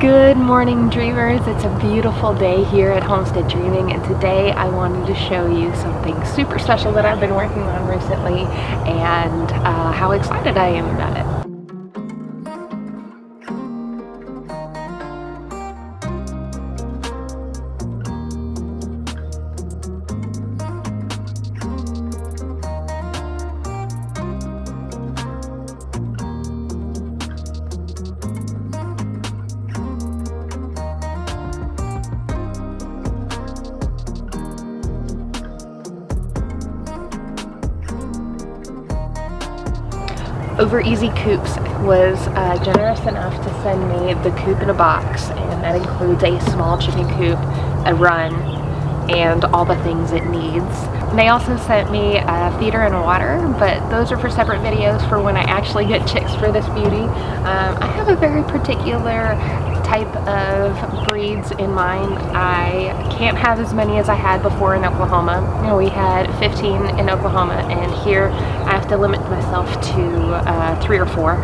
Good morning, dreamers. It's a beautiful day here at Homestead Dreaming, and today I wanted to show you something super special that I've been working on recently and how excited I am about it. OverEZ Coops was generous enough to send me the coop in a box, and that includes a small chicken coop, a run, and all the things it needs. They also sent me a feeder and water, but those are for separate videos for when I actually get chicks for this beauty. I have a very particular type of breeds in mind. I can't have as many as I had before in Oklahoma. You know, we had 15 in Oklahoma, and here I have to limit myself to 3 or 4.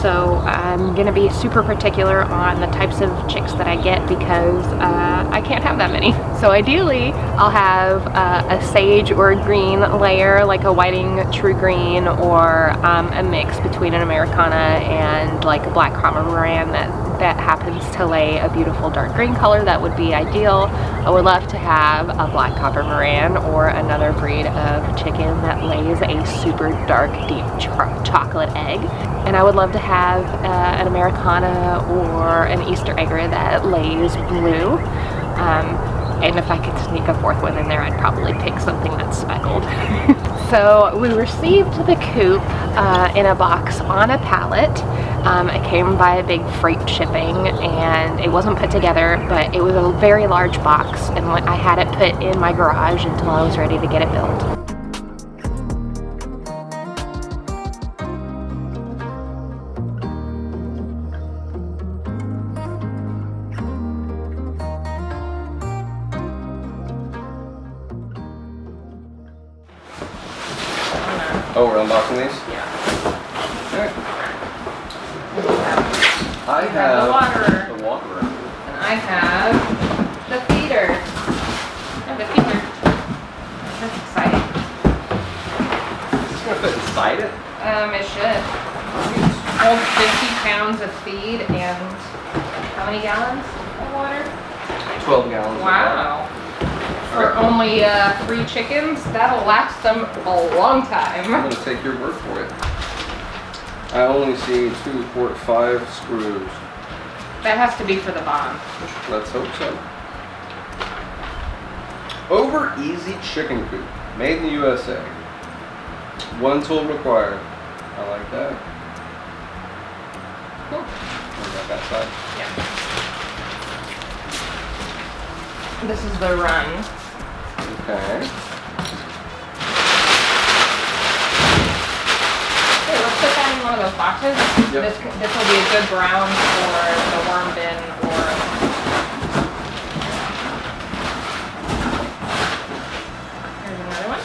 So I'm gonna be super particular on the types of chicks that I get because I can't have that many. So ideally I'll have a sage or a green layer, like a whiting true green, or a mix between an Americana and like a black Cormorant that happens to lay a beautiful dark green color. That would be ideal. I would love to have a black Cormorant or another breed of chicken that lays a super dark deep chocolate egg. And I would love to have an Americana or an Easter egger that lays blue. And if I could sneak a 4th one in there, I'd probably pick something that's speckled. So we received the coop in a box on a pallet. It came by a big freight shipping, and it wasn't put together, but it was a very large box, and I had it put in my garage until I was ready to get it built. Oh, we're unboxing these? Yeah. Alright. I have the waterer. The waterer. And I have the feeder. I have the feeder. That's exciting. It's gonna fit inside it? It should. Hold 50 pounds of feed and how many gallons of water? 12 gallons. Wow. For only 3 chickens, that'll last them a long time. I'm gonna take your word for it. I only see 2, 4, 5 screws. That has to be for the bottom. Let's hope so. OverEZ Chicken Coop, made in the USA. 1 tool required. I like that. Cool. We got that side. Yeah. This is the run. Okay. Here, let's put that in one of those boxes. Yep. This will be a good brown for the worm bin or... Here's another one.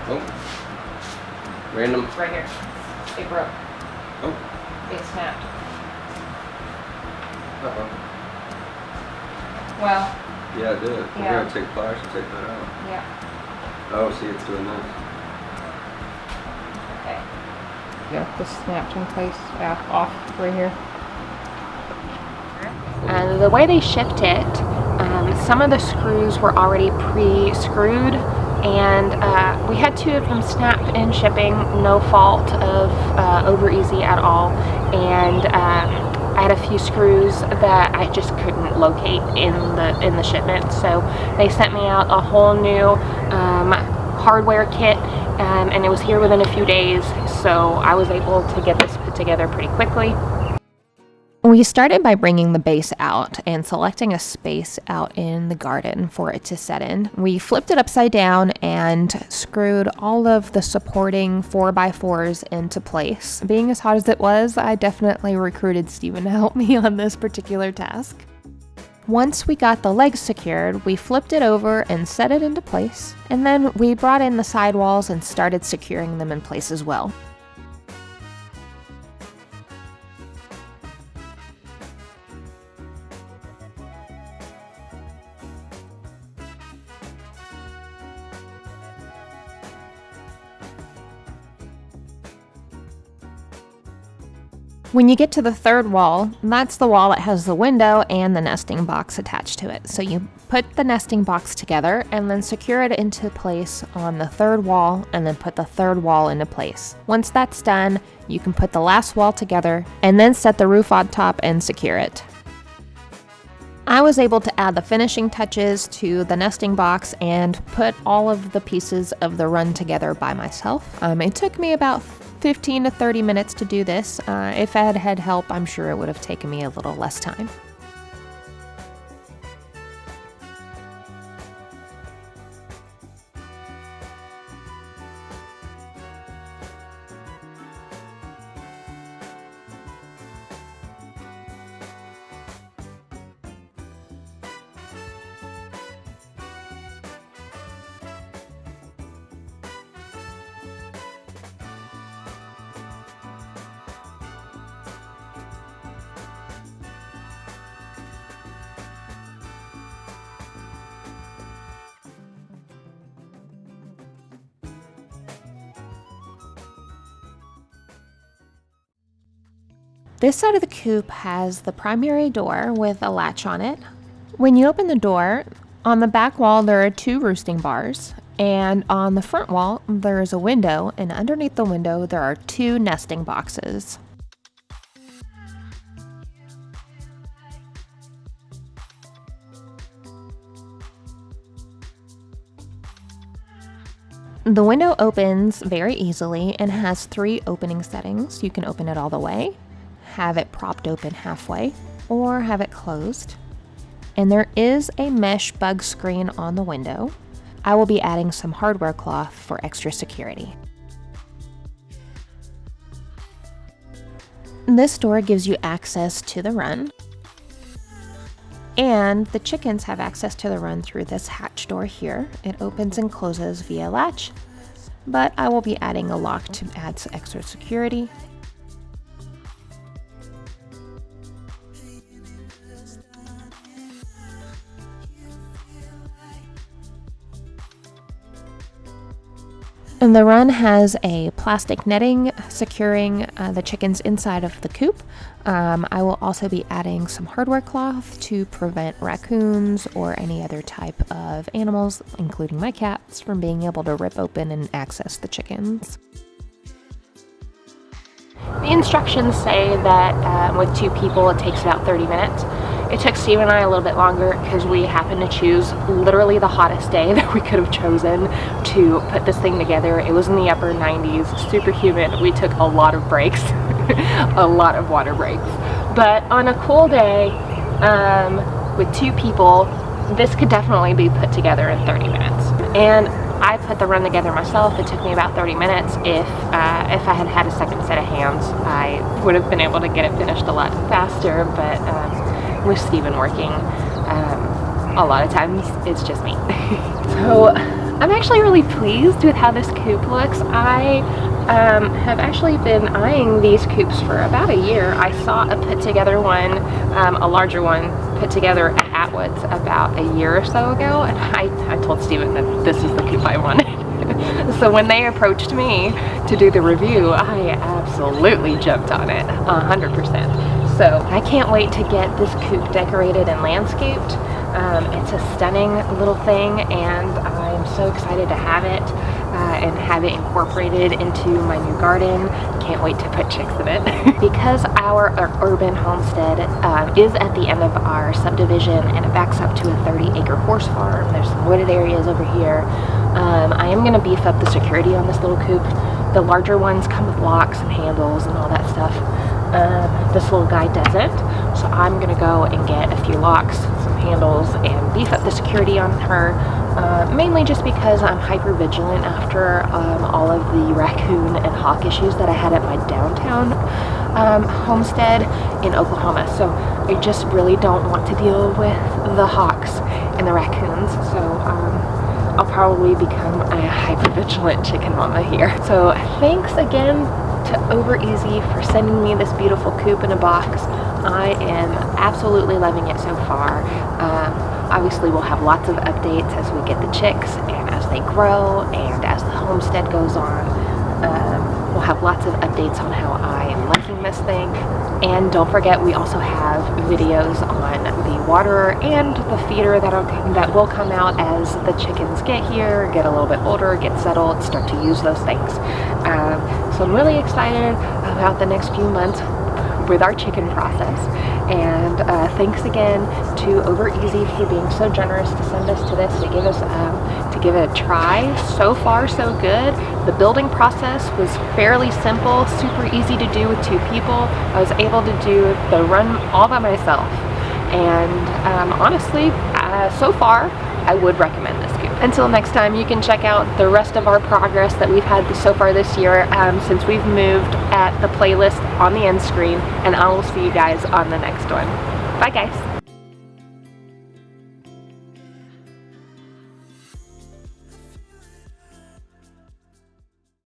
Oh. Random. Right here. It broke. Oh. It snapped. Uh-oh. Well, Yeah, it did. We're Yeah. gonna take pliers to take that out. yeah. Oh, see, it's doing this. Okay. Yeah, this snapped in place. Yeah, off right here. And the way they shipped it, some of the screws were already pre-screwed, and we had 2 of them snap in shipping, no fault of OverEZ at all. And I had a few screws that I just couldn't locate in the shipment, so they sent me out a whole new hardware kit, and it was here within a few days, so I was able to get this put together pretty quickly. We started by bringing the base out and selecting a space out in the garden for it to set in. We flipped it upside down and screwed all of the supporting 4x4s into place. Being as hot as it was, I definitely recruited Steven to help me on this particular task. Once we got the legs secured, we flipped it over and set it into place, and then we brought in the sidewalls and started securing them in place as well. When you get to the third wall, that's the wall that has the window and the nesting box attached to it. So you put the nesting box together and then secure it into place on the third wall and then put the third wall into place. Once that's done, you can put the last wall together and then set the roof on top and secure it. I was able to add the finishing touches to the nesting box and put all of the pieces of the run together by myself. It took me about 15 to 30 minutes to do this. If I had had help, I'm sure it would have taken me a little less time. This side of the coop has the primary door with a latch on it. When you open the door, on the back wall there are 2 roosting bars, and on the front wall there is a window, and underneath the window there are 2 nesting boxes. The window opens very easily and has 3 opening settings. You can open it all the way, have it propped open halfway, or have it closed. And there is a mesh bug screen on the window. I will be adding some hardware cloth for extra security. This door gives you access to the run, and the chickens have access to the run through this hatch door here. It opens and closes via latch, but I will be adding a lock to add some extra security. And the run has a plastic netting securing the chickens inside of the coop. I will also be adding some hardware cloth to prevent raccoons or any other type of animals, including my cats, from being able to rip open and access the chickens. The instructions say that with 2 people it takes about 30 minutes. It took Steve and I a little bit longer because we happened to choose literally the hottest day that we could have chosen to put this thing together. It was in the upper 90s, super humid. We took a lot of breaks, a lot of water breaks. But on a cool day with 2 people, this could definitely be put together in 30 minutes. And I put the run together myself. It took me about 30 minutes. If I had had a second set of hands, I would have been able to get it finished a lot faster, but with Steven working, a lot of times it's just me. So I'm actually really pleased with how this coop looks. I have actually been eyeing these coops for about a year. I saw a put together one, a larger one, put together at Atwood's about a year or so ago, and I told Steven that this is the coop I wanted. So when they approached me to do the review, I absolutely jumped on it, 100%. So I can't wait to get this coop decorated and landscaped. It's a stunning little thing, and I'm so excited to have it and have it incorporated into my new garden. Can't wait to put chicks in it. Because our urban homestead is at the end of our subdivision and it backs up to a 30-acre horse farm. There's some wooded areas over here. I am going to beef up the security on this little coop. The larger ones come with locks and handles and all that stuff. This little guy doesn't, so I'm gonna go and get a few locks, some handles, and beef up the security on her, mainly just because I'm hyper vigilant after all of the raccoon and hawk issues that I had at my downtown homestead in Oklahoma. So I just really don't want to deal with the hawks and the raccoons, so I'll probably become a hyper vigilant chicken mama here. So thanks again to OverEZ for sending me this beautiful coop in a box. I am absolutely loving it so far. Obviously we'll have lots of updates as we get the chicks and as they grow and as the homestead goes on. We'll have lots of updates on how I am liking this thing. And don't forget, we also have videos on the water and the feeder that will come out as the chickens get here, get a little bit older, get settled, start to use those things. So I'm really excited about the next few months with our chicken process. And thanks again to OverEZ for being so generous to send us to this, to give us to give it a try. So far so good. The building process was fairly simple, super easy to do with 2 people. I was able to do the run all by myself, and honestly, so far I would recommend this coop. Until next time, you can check out the rest of our progress that we've had so far this year since we've moved at the playlist on the end screen, and I will see you guys on the next one. Bye guys.